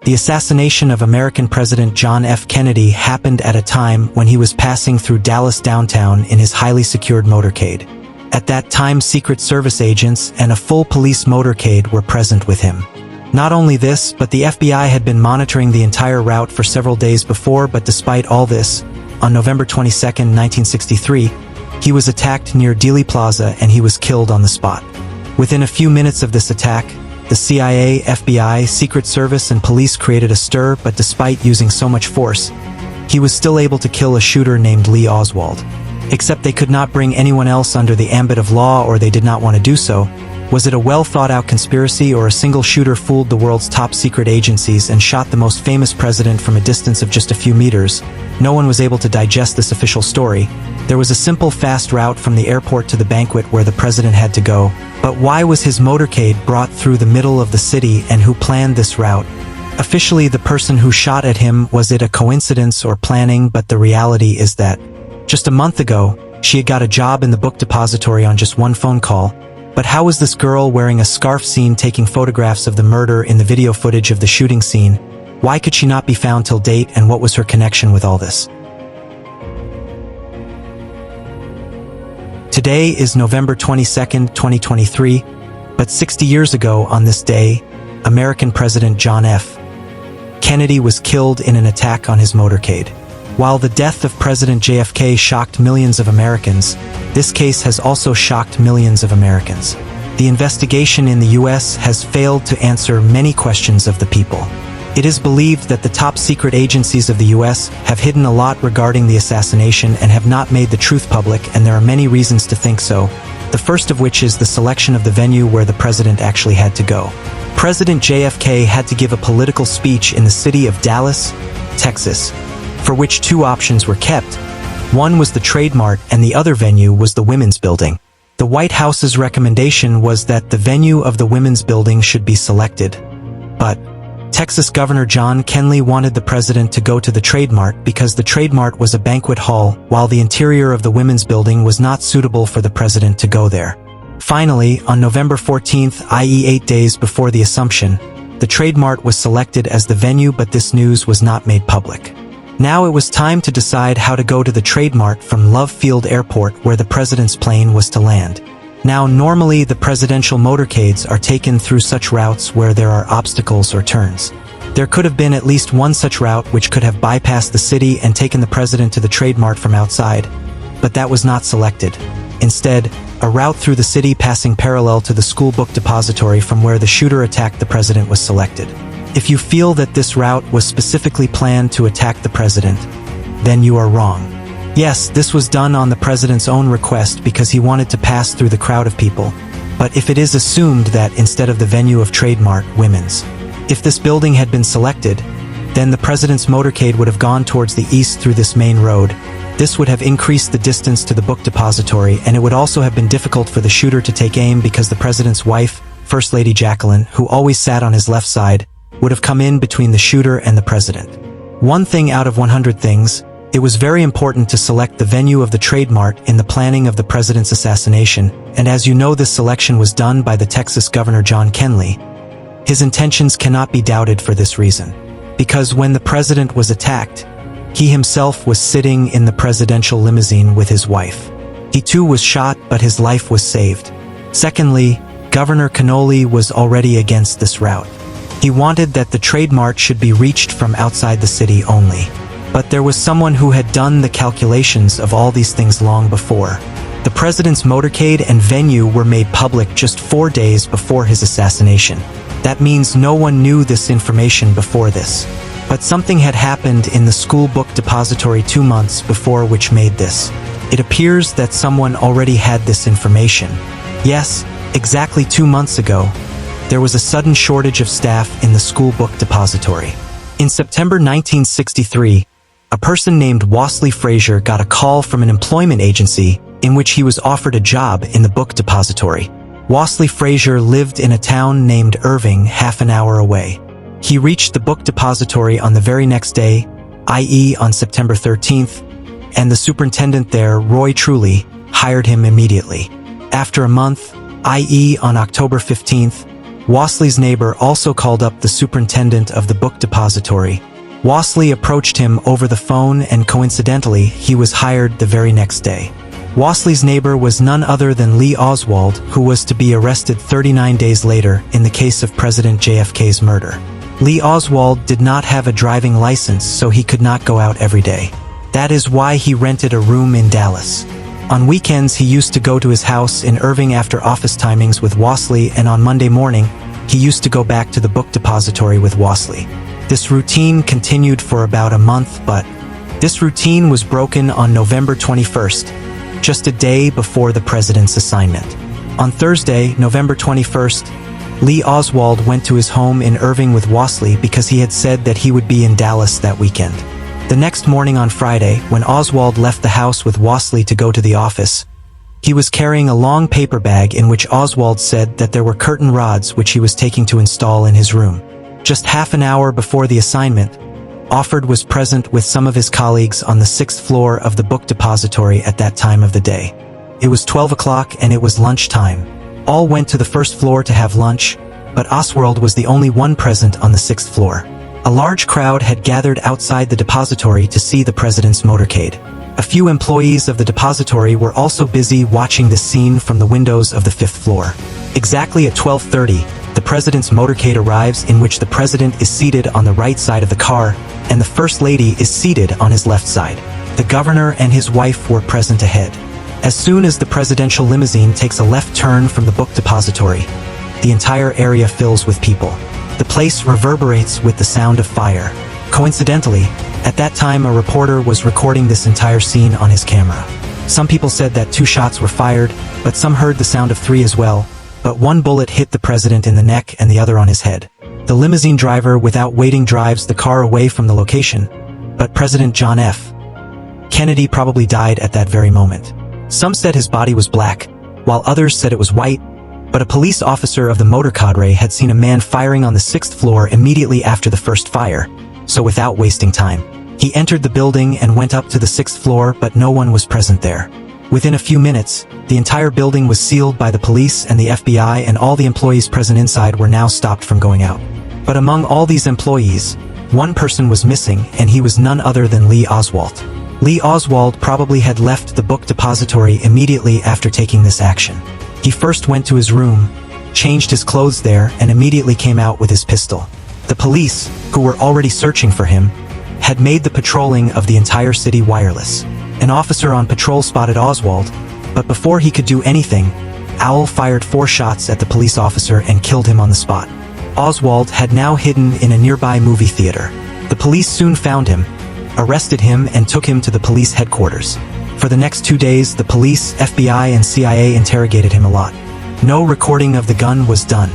The assassination of American President John F. Kennedy happened at a time when he was passing through Dallas downtown in his highly secured motorcade. At that time, Secret Service agents and a full police motorcade were present with him. Not only this, but the FBI had been monitoring the entire route for several days before, but despite all this, on November 22, 1963, he was attacked near Dealey Plaza and he was killed on the spot. Within a few minutes of this attack, the CIA, FBI, Secret Service, and police created a stir, but despite using so much force, he was still able to kill a shooter named Lee Oswald. Except they could not bring anyone else under the ambit of law, or they did not want to do so. Was it a well-thought-out conspiracy, or a single shooter fooled the world's top secret agencies and shot the most famous president from a distance of just a few meters? No one was able to digest this official story. There was a simple, fast route from the airport to the banquet where the president had to go. But why was his motorcade brought through the middle of the city, and who planned this route? Officially, the person who shot at him, was it a coincidence or planning? But the reality is that just a month ago, she had got a job in the book depository on just one phone call. But how was this girl wearing a scarf seen taking photographs of the murder in the video footage of the shooting scene? Why could she not be found till date, and what was her connection with all this? Today is November 22, 2023, but 60 years ago on this day, American President John F. Kennedy was killed in an attack on his motorcade. While the death of President JFK shocked millions of Americans, this case has also shocked millions of Americans. The investigation in the U.S. has failed to answer many questions of the people. It is believed that the top secret agencies of the U.S. have hidden a lot regarding the assassination and have not made the truth public, and there are many reasons to think so. The first of which is the selection of the venue where the president actually had to go. President JFK had to give a political speech in the city of Dallas, Texas, for which two options were kept. One was the Trade Mart and the other venue was the Women's Building. The White House's recommendation was that the venue of the Women's Building should be selected. But Texas Governor John Kenly wanted the president to go to the Trade Mart because the Trade Mart was a banquet hall, while the interior of the Women's Building was not suitable for the president to go there. Finally, on November 14th, i.e. 8 days before the Assumption, the Trade Mart was selected as the venue, but this news was not made public. Now it was time to decide how to go to the Trade Mart from Love Field Airport, where the president's plane was to land. Now, normally the presidential motorcades are taken through such routes where there are obstacles or turns. There could have been at least one such route which could have bypassed the city and taken the president to the Trade Mart from outside, but that was not selected. Instead, a route through the city passing parallel to the school book depository from where the shooter attacked the president was selected. If you feel that this route was specifically planned to attack the president, then you are wrong. Yes, this was done on the president's own request because he wanted to pass through the crowd of people. But if it is assumed that instead of the venue of Trade Mart, Women's, if this building had been selected, then the president's motorcade would have gone towards the east through this main road. This would have increased the distance to the book depository, and it would also have been difficult for the shooter to take aim because the president's wife, First Lady Jacqueline, who always sat on his left side, would have come in between the shooter and the president. One thing out of 100 things, it was very important to select the venue of the Trade Mart in the planning of the president's assassination, and as you know, this selection was done by the Texas Governor John Kenly. His intentions cannot be doubted for this reason. Because when the president was attacked, he himself was sitting in the presidential limousine with his wife. He too was shot, but his life was saved. Secondly, Governor Cannoli was already against this route. He wanted that the Trade Mart should be reached from outside the city only. But there was someone who had done the calculations of all these things long before. The president's motorcade and venue were made public just 4 days before his assassination. That means no one knew this information before this. But something had happened in the school book depository 2 months before which made this. It appears that someone already had this information. Yes, exactly 2 months ago, there was a sudden shortage of staff in the school book depository. In September 1963, a person named Wasley Frazier got a call from an employment agency in which he was offered a job in the book depository. Wasley Frazier lived in a town named Irving, half an hour away. He reached the book depository on the very next day, i.e. on September 13th, and the superintendent there, Roy Truly, hired him immediately. After a month, i.e. on October 15th, Wasley's neighbor also called up the superintendent of the book depository. Wasley approached him over the phone, and coincidentally, he was hired the very next day. Wasley's neighbor was none other than Lee Oswald, who was to be arrested 39 days later in the case of President JFK's murder. Lee Oswald did not have a driving license, so he could not go out every day. That is why he rented a room in Dallas. On weekends, he used to go to his house in Irving after office timings with Wasley, and on Monday morning, he used to go back to the book depository with Wasley. This routine continued for about a month, but this routine was broken on November 21st, just a day before the president's assignment. On Thursday, November 21st, Lee Oswald went to his home in Irving with Wasley because he had said that he would be in Dallas that weekend. The next morning on Friday, when Oswald left the house with Wasley to go to the office, he was carrying a long paper bag in which Oswald said that there were curtain rods which he was taking to install in his room. Just half an hour before the assignment, Offord was present with some of his colleagues on the 6th floor of the book depository at that time of the day. It was 12 o'clock and it was lunchtime. All went to the first floor to have lunch, but Oswald was the only one present on the 6th floor. A large crowd had gathered outside the depository to see the president's motorcade. A few employees of the depository were also busy watching the scene from the windows of the 5th floor. Exactly at 12:30, the president's motorcade arrives, in which the president is seated on the right side of the car, and the first lady is seated on his left side. The governor and his wife were present ahead. As soon as the presidential limousine takes a left turn from the book depository, the entire area fills with people. The place reverberates with the sound of fire. Coincidentally, at that time a reporter was recording this entire scene on his camera. Some people said that 2 shots were fired, but some heard the sound of 3 as well, but 1 bullet hit the president in the neck and the other on his head. The limousine driver, without waiting, drives the car away from the location, but President John F. Kennedy probably died at that very moment. Some said his body was black, while others said it was white, but a police officer of the motor cadre had seen a man firing on the 6th floor immediately after the first fire, so without wasting time, he entered the building and went up to the 6th floor, but no one was present there. Within a few minutes, the entire building was sealed by the police and the FBI, and all the employees present inside were now stopped from going out. But among all these employees, one person was missing, and he was none other than Lee Oswald. Lee Oswald probably had left the book depository immediately after taking this action. He first went to his room, changed his clothes there, and immediately came out with his pistol. The police, who were already searching for him, had made the patrolling of the entire city wireless. An officer on patrol spotted Oswald, but before he could do anything, Owl fired 4 shots at the police officer and killed him on the spot. Oswald had now hidden in a nearby movie theater. The police soon found him, arrested him, and took him to the police headquarters. For the next 2 days, the police, FBI, and CIA interrogated him a lot. No recording of the gun was done.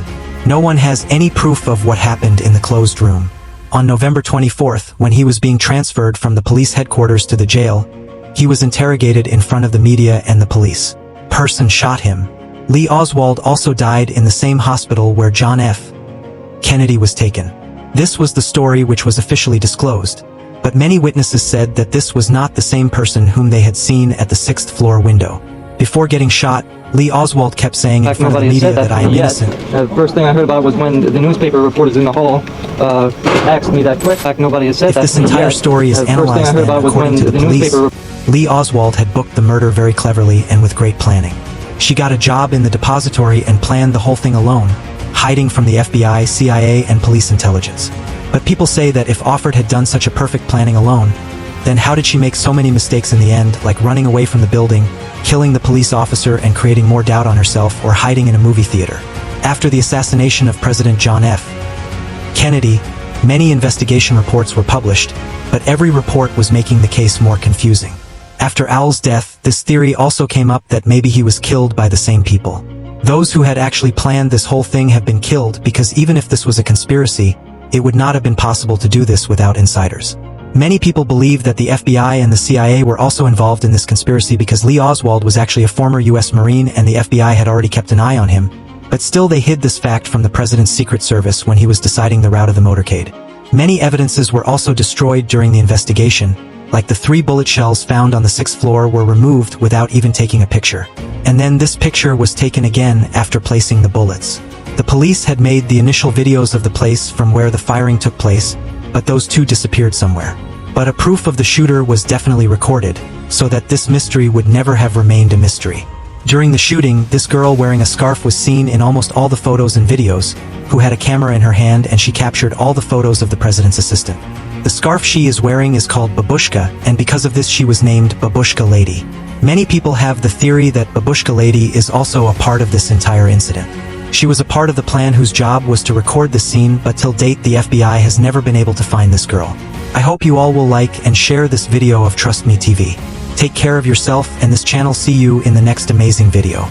No one has any proof of what happened in the closed room. On November 24th, when he was being transferred from the police headquarters to the jail, he was interrogated in front of the media and the police. Person shot him. Lee Oswald also died in the same hospital where John F. Kennedy was taken. This was the story which was officially disclosed, but many witnesses said that this was not the same person whom they had seen at the 6th floor window. Before getting shot, Lee Oswald kept saying in front of the media that I am innocent. The first thing I heard about was when the newspaper reporters in the hall asked me that quick. Nobody has said if that. If this entire story is analyzed, then, according to the police, Lee Oswald had booked the murder very cleverly and with great planning. She got a job in the depository and planned the whole thing alone, hiding from the FBI, CIA, and police intelligence. But people say that if Offord had done such a perfect planning alone, then how did she make so many mistakes in the end, like running away from the building, killing the police officer and creating more doubt on herself, or hiding in a movie theater? After the assassination of President John F. Kennedy, many investigation reports were published, but every report was making the case more confusing. After Owl's death, this theory also came up that maybe he was killed by the same people. Those who had actually planned this whole thing have been killed, because even if this was a conspiracy, it would not have been possible to do this without insiders. Many people believe that the FBI and the CIA were also involved in this conspiracy because Lee Oswald was actually a former U.S. Marine and the FBI had already kept an eye on him, but still they hid this fact from the President's Secret Service when he was deciding the route of the motorcade. Many evidences were also destroyed during the investigation, like the 3 bullet shells found on the 6th floor were removed without even taking a picture. And then this picture was taken again after placing the bullets. The police had made the initial videos of the place from where the firing took place, but those two disappeared somewhere. But a proof of the shooter was definitely recorded, so that this mystery would never have remained a mystery. During the shooting, this girl wearing a scarf was seen in almost all the photos and videos, who had a camera in her hand and she captured all the photos of the president's assistant. The scarf she is wearing is called Babushka, and because of this she was named Babushka Lady. Many people have the theory that Babushka Lady is also a part of this entire incident. She was a part of the plan whose job was to record the scene, but till date the FBI has never been able to find this girl. I hope you all will like and share this video of Trust Me TV. Take care of yourself and this channel. See you in the next amazing video.